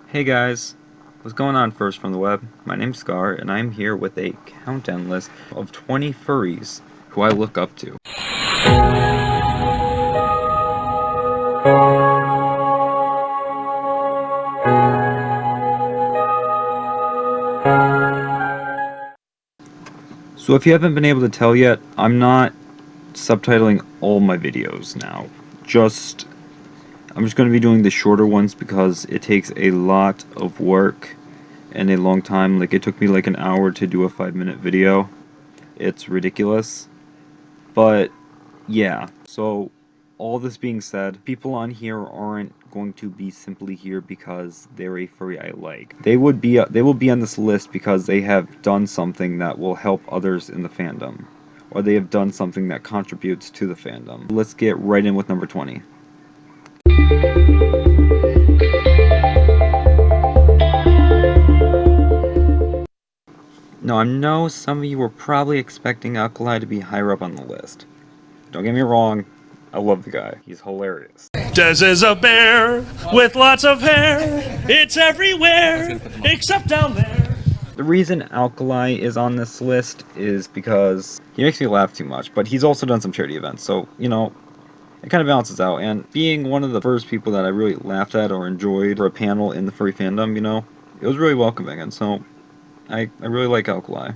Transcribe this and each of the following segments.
Hey guys, what's going on first from the web? My name's Scar, and I'm here with a countdown list of 20 furries who I look up to. So if you haven't been able to tell yet, I'm not subtitling all my videos now. I'm just going to be doing the shorter ones because it takes a lot of work and a long time. Like, it took me like an hour to do a 5-minute video. It's ridiculous. But yeah, so all this being said, people on here aren't going to be simply here because they're a furry I like. They will be on this list because they have done something that will help others in the fandom, or they have done something that contributes to the fandom. Let's get right in with number 20. Now, I know some of you were probably expecting Alkali to be higher up on the list. Don't get me wrong, I love the guy. He's hilarious. Des is a bear with lots of hair. It's everywhere except down there. The reason Alkali is on this list is because he makes me laugh too much, but he's also done some charity events, so, you know, it kind of balances out. And being one of the first people that I really laughed at or enjoyed for a panel in the furry fandom, you know, it was really welcoming, and so I really like Alkali.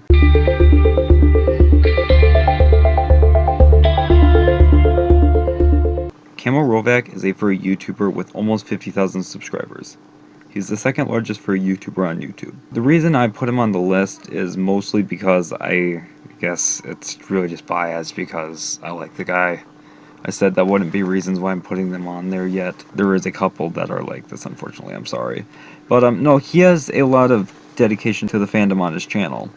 Camo Rovak is a furry YouTuber with almost 50,000 subscribers. He's the second largest furry YouTuber on YouTube. The reason I put him on the list is mostly because I guess it's really just biased because I like the guy. I said that wouldn't be reasons why I'm putting them on there yet. There is a couple that are like this, unfortunately, I'm sorry. But no, he has a lot of dedication to the fandom on his channel.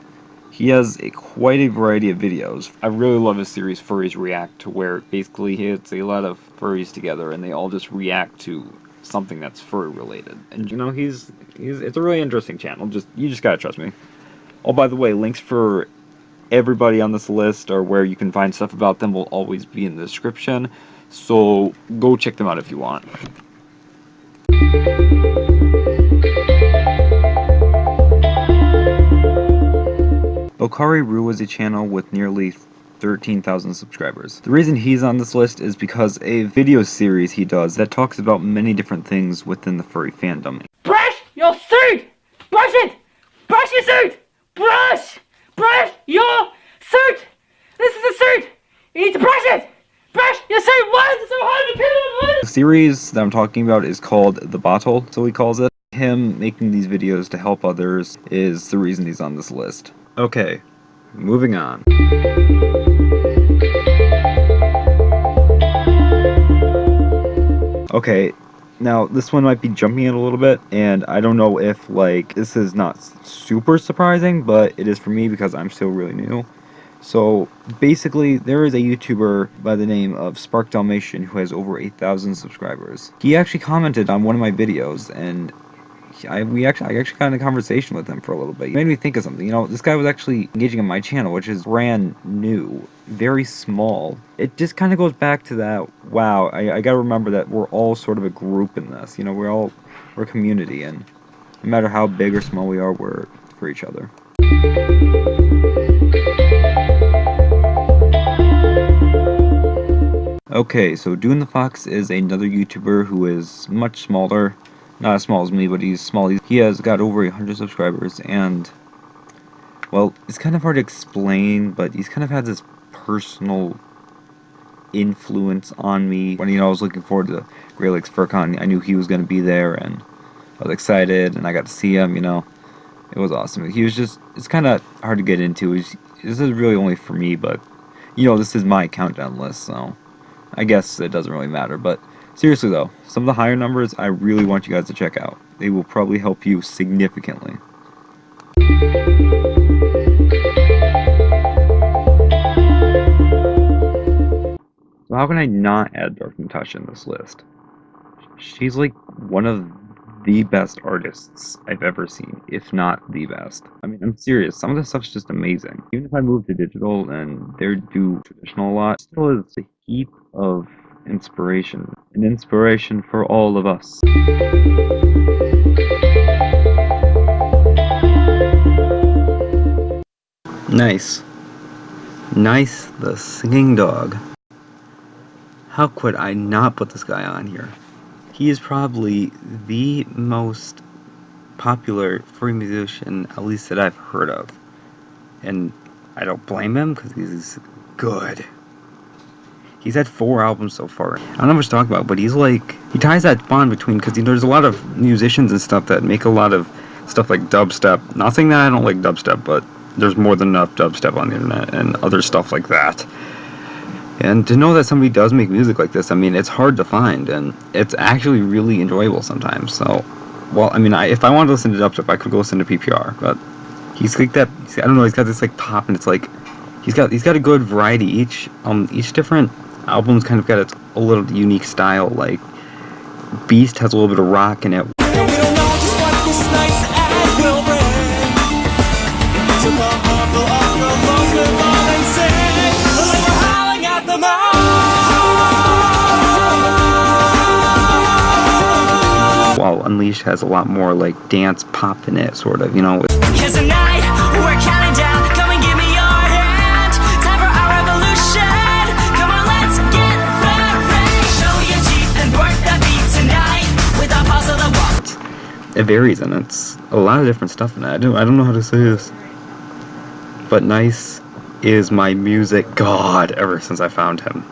He has quite a variety of videos. I really love his series Furries React, to where basically he hits a lot of furries together and they all just react to something that's furry related. And you know, it's a really interesting channel. You just gotta trust me. Oh, by the way, links for everybody on this list, or where you can find stuff about them, will always be in the description. So go check them out if you want. Pocari Roo is a channel with nearly 13,000 subscribers. The reason he's on this list is because a video series he does that talks about many different things within the furry fandom. Brush your suit! Brush it! Brush your suit! Brush! Brush your suit! This is a suit! You need to brush it! Brush your suit! Why is it so hard to peel it? The series that I'm talking about is called The Bottle, so he calls it. Him making these videos to help others is the reason he's on this list. Okay, moving on. Okay, now this one might be jumping in a little bit, and I don't know if, like, this is not super surprising, but it is for me because I'm still really new. So, basically, there is a YouTuber by the name of Dalmation who has over 8,000 subscribers. He actually commented on one of my videos, and I actually got in a conversation with him for a little bit. It made me think of something. You know, this guy was actually engaging on my channel, which is brand new, very small. It just kind of goes back to that, wow, I gotta remember that we're all sort of a group in this. You know, we're a community, and no matter how big or small we are, we're for each other. Okay, so Doon The Fox is another YouTuber who is much smaller. Not as small as me, but he's small. He has got over 100 subscribers, and, well, it's kind of hard to explain, but he's kind of had this personal influence on me. When, you know, I was looking forward to Great Lakes FurCon, I knew he was going to be there, and I was excited, and I got to see him, you know. It was awesome. He was just, it's kind of hard to get into. This is really only for me, but, you know, this is my countdown list, so I guess it doesn't really matter, but seriously though, some of the higher numbers I really want you guys to check out. They will probably help you significantly. So how can I not add Dark Natasha in this list? She's like one of the best artists I've ever seen, if not the best. I mean, I'm serious, some of this stuff's just amazing. Even if I move to digital and they do traditional a lot, it still is a heap of inspiration. An inspiration for all of us. Nice. Nice, the singing dog. How could I not put this guy on here? He is probably the most popular furry musician, at least that I've heard of. And I don't blame him, because he's good. He's had 4 albums so far. I don't know much to talk about, but he's like, he ties that bond between, because there's a lot of musicians and stuff that make a lot of stuff like dubstep. Not saying that I don't like dubstep, but there's more than enough dubstep on the internet and other stuff like that. And to know that somebody does make music like this, I mean, it's hard to find, and it's actually really enjoyable sometimes. So, well, I mean, if I wanted to listen to dubstep, I could go listen to PPR, but he's like that. I don't know. He's got this like pop, and it's like he's got a good variety. Each different album's kind of got a little unique style. Like Beast has a little bit of rock in it. While Unleashed has a lot more like dance pop in it, sort of, you know. Here's a night, we're counting down. Come and give me your hand. Time for our revolution. Come on, let's get ready. Show your teeth and work the beat tonight. With our pulse of the wall. It varies, and it's a lot of different stuff in it. I don't know how to say this, but Nice is my music god ever since I found him.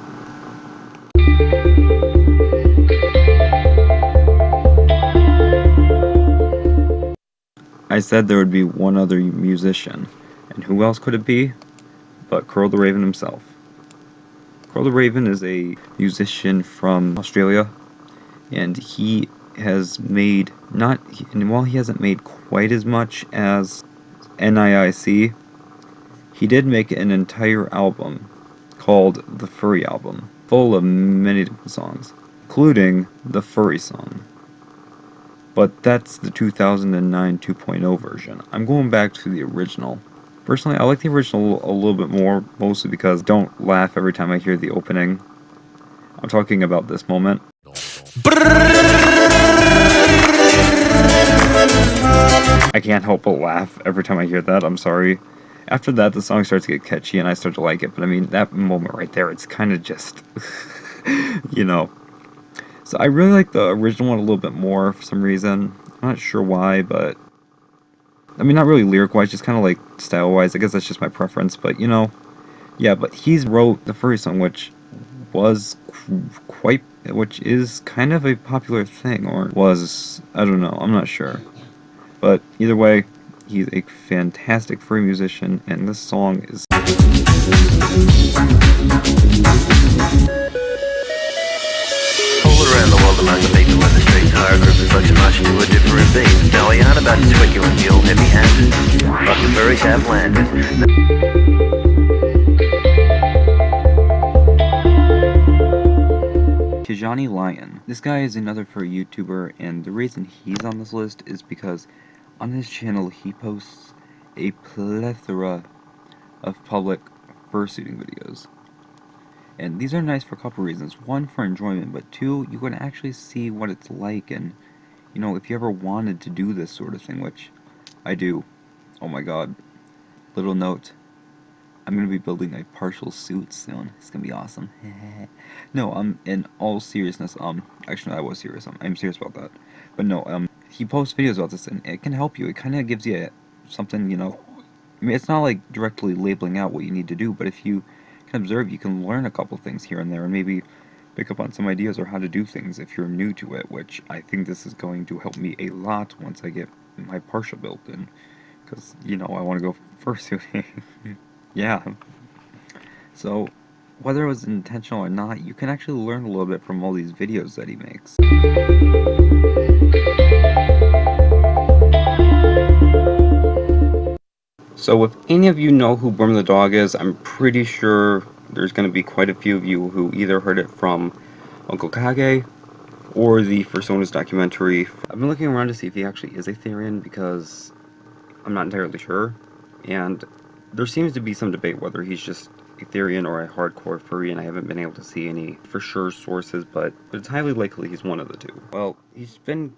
I said there would be one other musician, and who else could it be but Kurrel The Raven himself. Kurrel The Raven is a musician from Australia, and he has made while he hasn't made quite as much as NIIC, he did make an entire album called the Furry Album, full of many different songs, including the Furry song. But that's the 2009 2.0 version. I'm going back to the original. Personally, I like the original a little bit more, mostly because don't laugh every time I hear the opening. I'm talking about this moment. I can't help but laugh every time I hear that, I'm sorry. After that, the song starts to get catchy and I start to like it, but I mean, that moment right there, it's kind of just, you know. So I really like the original one a little bit more for some reason. I'm not sure why, but I mean, not really lyric-wise, just kind of like style-wise. I guess that's just my preference, but you know, yeah. But he's wrote the Furry song, which is kind of a popular thing, or was, I don't know, I'm not sure. But either way, he's a fantastic furry musician, and this song is. Around the world among the people in the streets, hire group is like a much to a different beat. Now we aren't about to sweat you and feel heavy-handed, but the furries have landed. Kijani Lion. This guy is another furry YouTuber, and the reason he's on this list is because on his channel he posts a plethora of public fursuiting videos. And these are nice for a couple reasons. One, for enjoyment, but two, you can actually see what it's like, and, you know, if you ever wanted to do this sort of thing, which I do. Oh my god. Little note. I'm going to be building a partial suit soon. It's going to be awesome. No, in all seriousness, actually, I was serious. I'm serious about that. But no, he posts videos about this, and it can help you. It kind of gives you something, you know. I mean, it's not like directly labeling out what you need to do, but if you observe, you can learn a couple things here and there and maybe pick up on some ideas or how to do things if you're new to it, which I think this is going to help me a lot once I get my partial built in, because, you know, I want to go fursuiting. Yeah. So whether it was intentional or not, you can actually learn a little bit from all these videos that he makes. So if any of you know who Worm the Dog is, I'm pretty sure there's going to be quite a few of you who either heard it from Uncle Kage or the Fursonas documentary. I've been looking around to see if he actually is a Therian, because I'm not entirely sure, and there seems to be some debate whether he's just a Therian or a hardcore furry, and I haven't been able to see any for sure sources, but it's highly likely he's one of the two. Well, he's been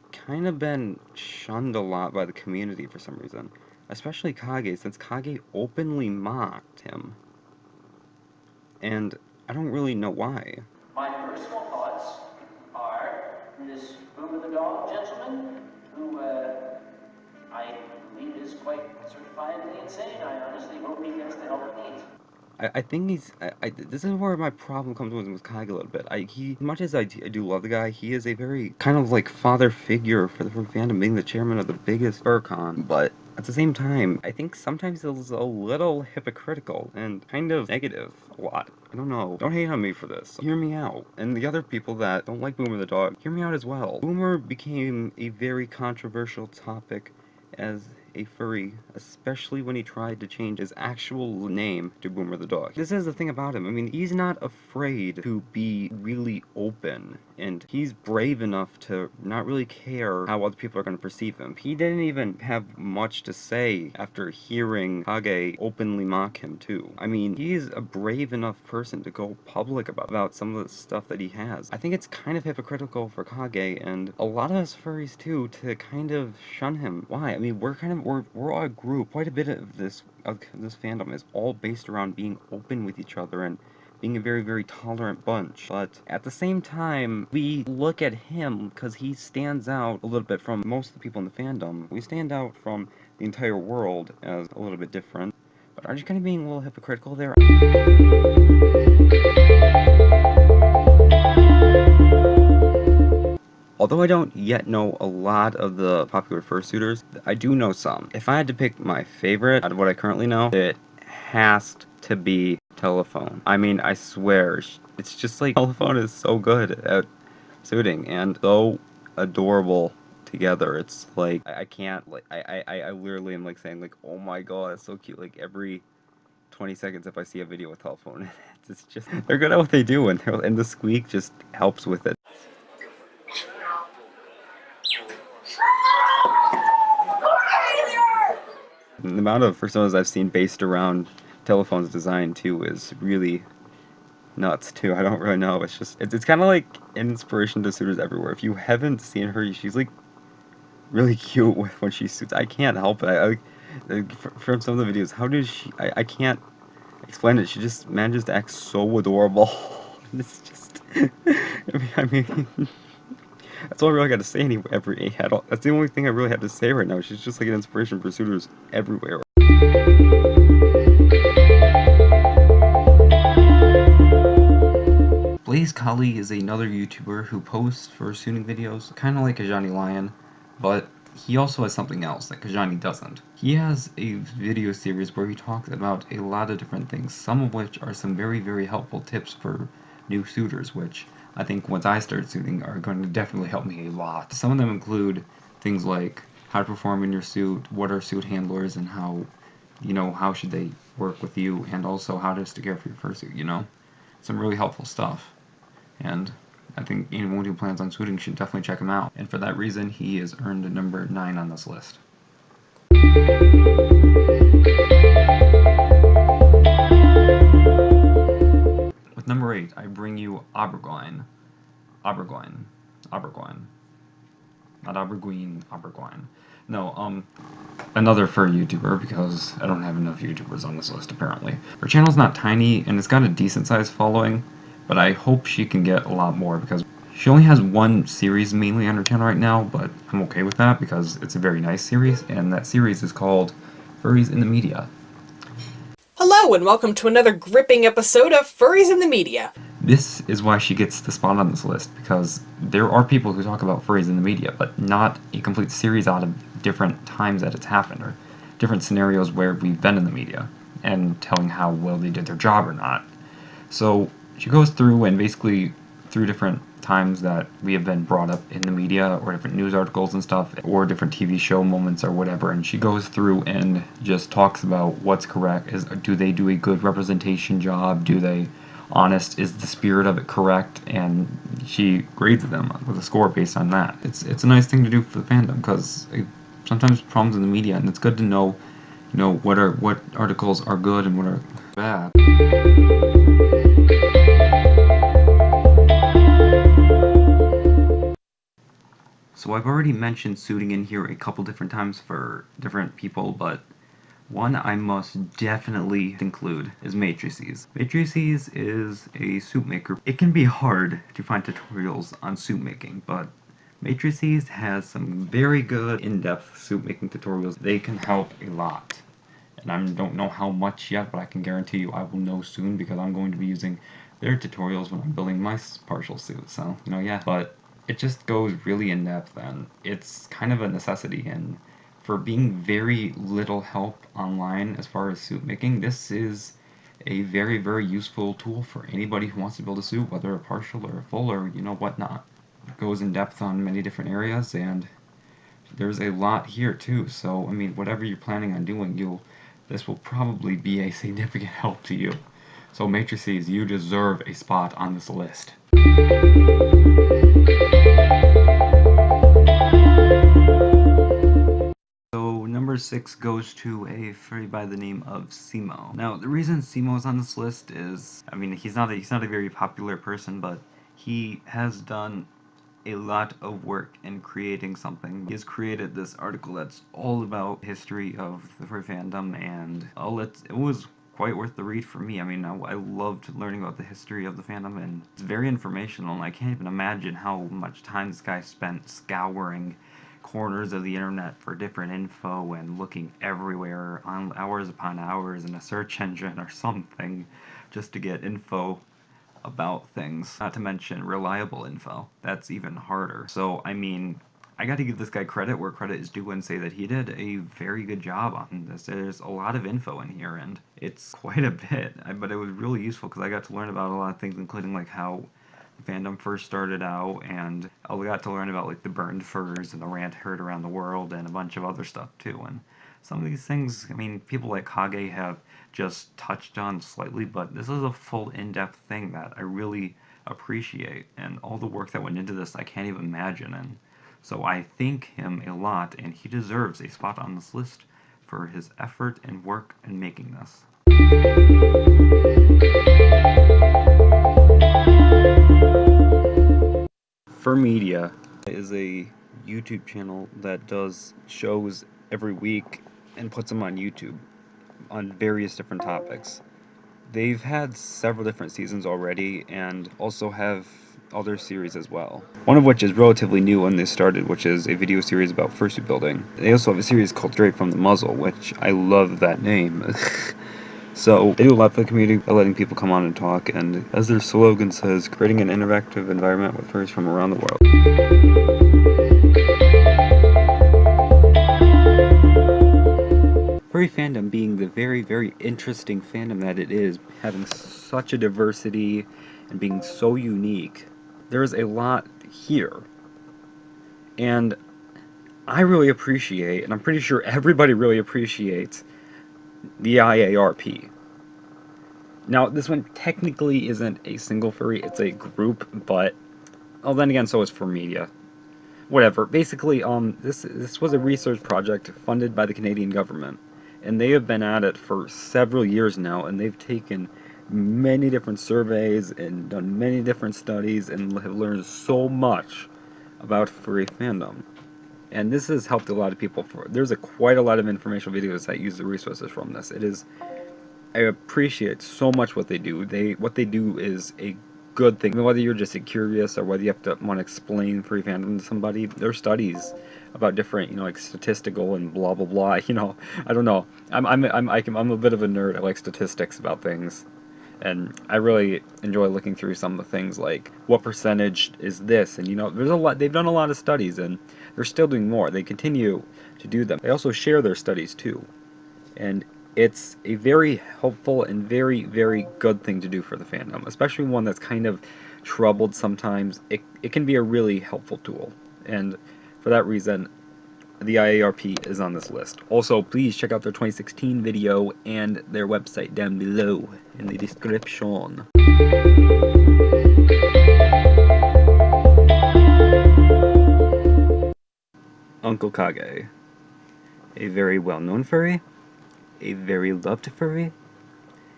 shunned a lot by the community for some reason. especially Kage, since Kage openly mocked him. And I don't really know why. My personal thoughts are this Boomer the dog gentleman, who I believe is quite certifiably insane. I honestly hope he gets the help he needs. I think he's. This is where my problem comes with Kage a little bit. As much as I do love the guy, he is a very kind of like father figure for the furry fandom, being the chairman of the biggest fur con. But at the same time, I think sometimes he's a little hypocritical and kind of negative a lot. I don't know. Don't hate on me for this. Hear me out. And the other people that don't like Boomer the dog, hear me out as well. Boomer became a very controversial topic as a furry, especially when he tried to change his actual name to Boomer the dog. This is the thing about him. I mean, he's not afraid to be really open, and he's brave enough to not really care how other people are going to perceive him. He didn't even have much to say after hearing Kage openly mock him too. I mean, he's a brave enough person to go public about some of the stuff that he has. I think it's kind of hypocritical for Kage and a lot of us furries too to kind of shun him. Why? I mean, we're all a group. Quite a bit of this fandom is all based around being open with each other and being a very, very tolerant bunch. But at the same time, we look at him because he stands out a little bit from most of the people in the fandom. We stand out from the entire world as a little bit different. But aren't you kind of being a little hypocritical there? Although I don't yet know a lot of the popular fursuiters, I do know some. If I had to pick my favorite out of what I currently know, it has to be Telephone. I mean, I swear, it's just like Telephone is so good at suiting and so adorable together. It's like, I can't, like, I literally am like saying like, oh my god, it's so cute. Like every 20 seconds if I see a video with Telephone, it's just, they're good at what they do and the squeak just helps with it. The amount of personas I've seen based around Telephone's design too is really nuts too. I don't really know. It's just it's kind of like an inspiration to suitors everywhere. If you haven't seen her, she's like really cute when she suits. I can't help it. From some of the videos, how does she? I can't explain it. She just manages to act so adorable. It's just I mean that's all I really got to say anyway. That's the only thing I really have to say right now. She's just like an inspiration for suitors everywhere. Collie is another YouTuber who posts fursuiting videos, kind of like Kijani Lion, but he also has something else that Kijani doesn't. He has a video series where he talks about a lot of different things, some of which are some very, very helpful tips for new suitors, which I think once I start suiting are going to definitely help me a lot. Some of them include things like how to perform in your suit, what are suit handlers, and how, how should they work with you, and also how to care for your fursuit, Some really helpful stuff. And I think anyone who plans on suiting should definitely check him out. And for that reason, he has earned number 9 on this list. With number 8, I bring you Aberguine. Aberguine. Not Aberguine, Aberguine. No, another fur YouTuber, because I don't have enough YouTubers on this list, apparently. Her channel's not tiny, and it's got a decent-sized following, but I hope she can get a lot more, because she only has one series mainly on her channel right now, but I'm okay with that, because it's a very nice series, and that series is called Furries in the Media. Hello, and welcome to another gripping episode of Furries in the Media. This is why she gets the spot on this list, because there are people who talk about furries in the media, but not a complete series out of different times that it's happened, or different scenarios where we've been in the media, and telling how well they did their job or not. So she goes through, and basically through different times that we have been brought up in the media, or different news articles and stuff, or different TV show moments or whatever, and she goes through and just talks about what's correct. Do they do a good representation job? Do they honest? Is the spirit of it correct? And she grades them with a score based on that. It's a nice thing to do for the fandom, because sometimes problems in the media, and it's good to know, what articles are good and what are bad. So I've already mentioned suiting in here a couple different times for different people, but One I must definitely include is Matrices. Matrices is a soup maker. It can be hard to find tutorials on soup making, but Matrices has some very good in-depth soup making tutorials. They can help a lot. And I don't know how much yet, but I can guarantee you I will know soon because I'm going to be using their tutorials when I'm building my partial suit. So, yeah. But it just goes really in depth, and it's kind of a necessity. And for being very little help online as far as suit making, this is a very, very useful tool for anybody who wants to build a suit, whether a partial or a full or whatnot. It goes in depth on many different areas, and there's a lot here too. So I mean, whatever you're planning on doing, this will probably be a significant help to you. So Matrices, you deserve a spot on this list. So number 6 goes to a furry by the name of Simo. Now the reason Simo is on this list is, I mean, he's not a very popular person, but he has done a lot of work in creating something. He has created this article that's all about history of the furry fandom, and it was quite worth the read for me. I mean, I loved learning about the history of the fandom, and it's very informational, and I can't even imagine how much time this guy spent scouring corners of the internet for different info and looking everywhere on hours upon hours in a search engine or something just to get info about things, not to mention reliable info. That's even harder. So, I mean, I got to give this guy credit where credit is due and say that he did a very good job on this. There's a lot of info in here, and it's quite a bit, but it was really useful because I got to learn about a lot of things, including like how the fandom first started out, and I got to learn about like the burned furs and the rant herd around the world and a bunch of other stuff too. And some of these things, I mean, people like Kage have just touched on slightly, but this is a full in-depth thing that I really appreciate, and all the work that went into this I can't even imagine. And so I thank him a lot, and he deserves a spot on this list for his effort and work in making this. Fur Media is a YouTube channel that does shows every week and puts them on YouTube on various different topics. They've had several different seasons already and also have other series as well. One of which is relatively new when they started, which is a video series about fursuit building. They also have a series called Straight from the Muzzle, which I love that name. So they do a lot for the community by letting people come on and talk, and as their slogan says, creating an interactive environment with furries from around the world. Furry fandom being the very, very interesting fandom that it is, having such a diversity and being so unique, there's a lot here. And I really appreciate, and I'm pretty sure everybody really appreciates, the IARP. Now, this one technically isn't a single furry, it's a group, but, oh, then again, so is Fur Media. Whatever. Basically, this was a research project funded by the Canadian government, and they have been at it for several years now, and they've taken many different surveys and done many different studies and have learned so much about furry fandom. And this has helped a lot of people. There's quite a lot of informational videos that use the resources from this. I appreciate so much what they do. What they do is a good thing. Whether you're just curious or whether you have to want to explain furry fandom to somebody, there are studies about different, like statistical and blah blah blah. I don't know. I'm a bit of a nerd. I like statistics about things, and I really enjoy looking through some of the things like what percentage is this, and there's a lot. They've done a lot of studies, and they're still doing more. They continue to do them. They also share their studies too, and it's a very helpful and very, very good thing to do for the fandom, especially one that's kind of troubled sometimes. It can be a really helpful tool, and for that reason, the IARP is on this list. Also, please check out their 2016 video and their website down below in the description. Uncle Kage, a very well-known furry, a very loved furry,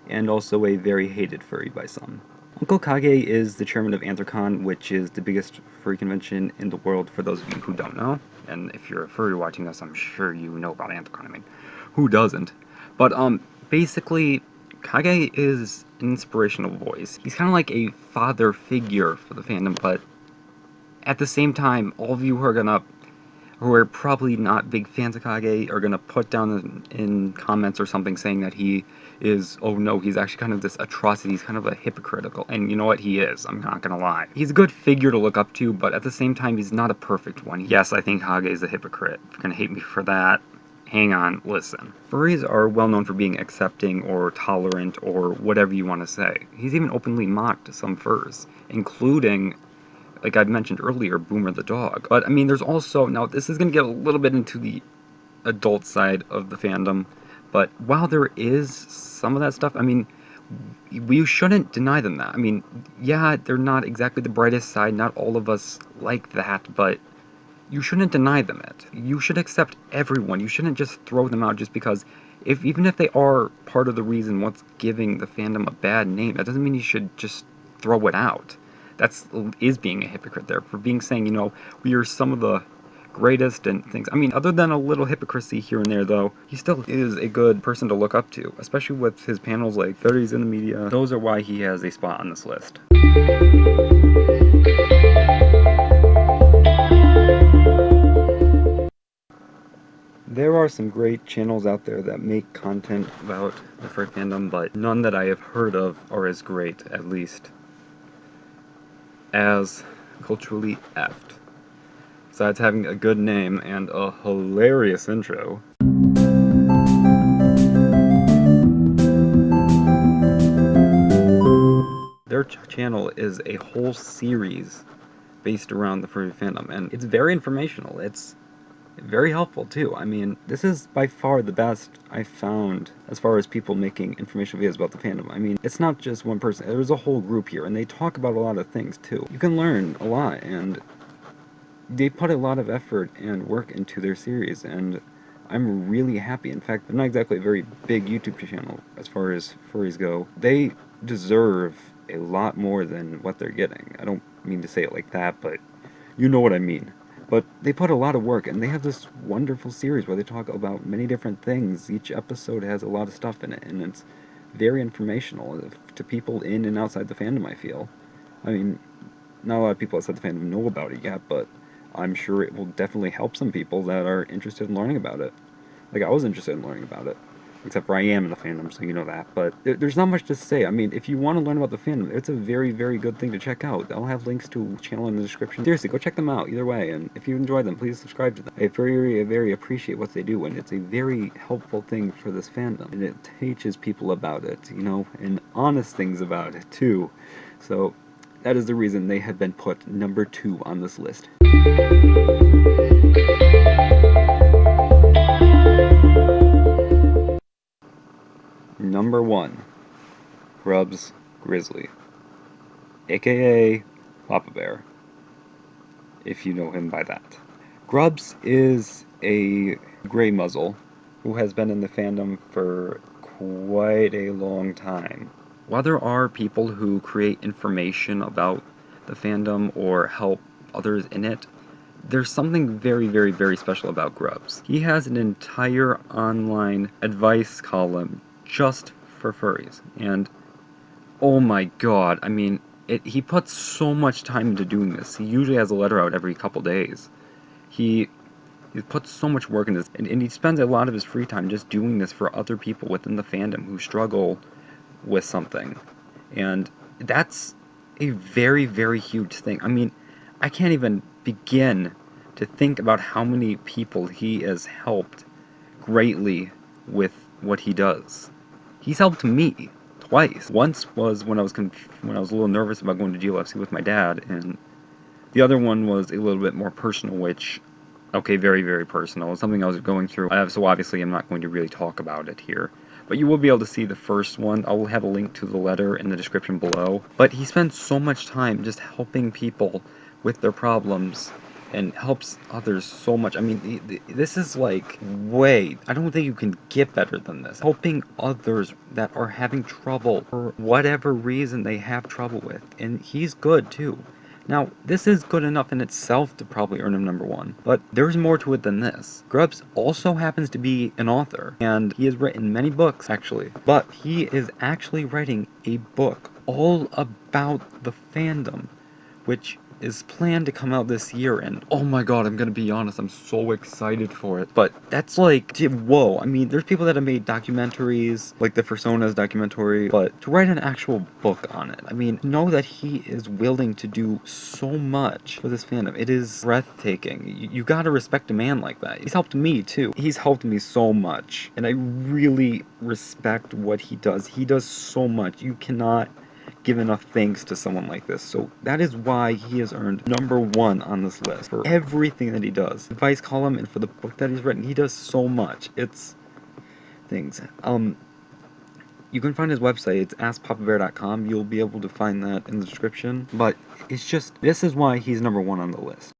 and also a very hated furry by some. Uncle Kage is the chairman of Anthrocon, which is the biggest furry convention in the world for those of you who don't know. And if you're a furry watching this, I'm sure you know about Anthrocon. I mean, who doesn't? But basically, Kage is an inspirational voice. He's kind of like a father figure for the fandom, but at the same time, all of you who are probably not big fans of Kage are gonna put down in comments or something saying that he is, oh no, he's actually kind of this atrocity, he's kind of a hypocritical, and you know what, he is, I'm not gonna lie. He's a good figure to look up to, but at the same time, he's not a perfect one. Yes, I think Kage is a hypocrite. If you're gonna hate me for that, hang on, listen. Furries are well known for being accepting or tolerant or whatever you want to say. He's even openly mocked some furs, including, like I mentioned earlier, Boomer the dog. But I mean, there's also, now this is going to get a little bit into the adult side of the fandom, but while there is some of that stuff, I mean, we shouldn't deny them that. I mean, yeah, they're not exactly the brightest side, not all of us like that, but you shouldn't deny them it. You should accept everyone. You shouldn't just throw them out just because, even if they are part of the reason what's giving the fandom a bad name, that doesn't mean you should just throw it out. Is being a hypocrite there, for saying, you know, we are some of the greatest and things. I mean, other than a little hypocrisy here and there, though, he still is a good person to look up to, especially with his panels like Furries in the Media. Those are why he has a spot on this list. There are some great channels out there that make content about the furry fandom, but none that I have heard of are as great, at least, as Culturally Effed. Besides having a good name and a hilarious intro. Their channel is a whole series based around the furry fandom, and it's very informational. It's very helpful too. I mean, this is by far the best I've found as far as people making informational videos about the fandom. I mean, it's not just one person. There's a whole group here, and they talk about a lot of things too. You can learn a lot, and they put a lot of effort and work into their series, and I'm really happy. In fact, they're not exactly a very big YouTube channel as far as furries go. They deserve a lot more than what they're getting. I don't mean to say it like that, but you know what I mean. But they put a lot of work, and they have this wonderful series where they talk about many different things. Each episode has a lot of stuff in it, and it's very informational to people in and outside the fandom, I feel. I mean, not a lot of people outside the fandom know about it yet, but I'm sure it will definitely help some people that are interested in learning about it. Like, I was interested in learning about it. Except for I am in the fandom, so you know that. But there's not much to say. I mean, if you want to learn about the fandom, it's a very, very good thing to check out. I'll have links to the channel in the description. Seriously, go check them out, either way. And if you enjoy them, please subscribe to them. I very, very appreciate what they do, and it's a very helpful thing for this fandom. And it teaches people about it, you know, and honest things about it, too. So, that is the reason they have been put number 2 on this list. Number 1, Grubbs Grizzly, aka Papabear, if you know him by that. Grubbs is a gray muzzle who has been in the fandom for quite a long time. While there are people who create information about the fandom or help others in it, there's something very, very, very special about Grubbs. He has an entire online advice column just for furries, and oh my god, I mean, he puts so much time into doing this. He usually has a letter out every couple days. He puts so much work in this, and he spends a lot of his free time just doing this for other people within the fandom who struggle with something, and that's a very, very huge thing. I mean, I can't even begin to think about how many people he has helped greatly with what he does. He's helped me twice. Once was when I was a little nervous about going to GLFC with my dad, and the other one was a little bit more personal, which, okay, very, very personal. It's something I was going through, so obviously I'm not going to really talk about it here. But you will be able to see the first one. I will have a link to the letter in the description below. But he spends so much time just helping people with their problems, and helps others so much. I mean, this is like, I don't think you can get better than this. Helping others that are having trouble for whatever reason they have trouble with. And he's good too. Now, this is good enough in itself to probably earn him #1, but there's more to it than this. Grubbs also happens to be an author, and he has written many books, actually, but he is actually writing a book all about the fandom, which is planned to come out this year, and oh my god, I'm gonna be honest, I'm so excited for it. But that's like, whoa, I mean, there's people that have made documentaries, like the Personas documentary, but to write an actual book on it, I mean, know that he is willing to do so much for this fandom. It is breathtaking. You gotta respect a man like that. He's helped me too. He's helped me so much, and I really respect what he does. He does so much. You cannot give enough thanks to someone like this. So that is why he has earned #1 on this list for everything that he does. Advice column and for the book that he's written. He does so much. It's things. You can find his website. It's askpapabear.com. You'll be able to find that in the description. But it's just, this is why he's #1 on the list.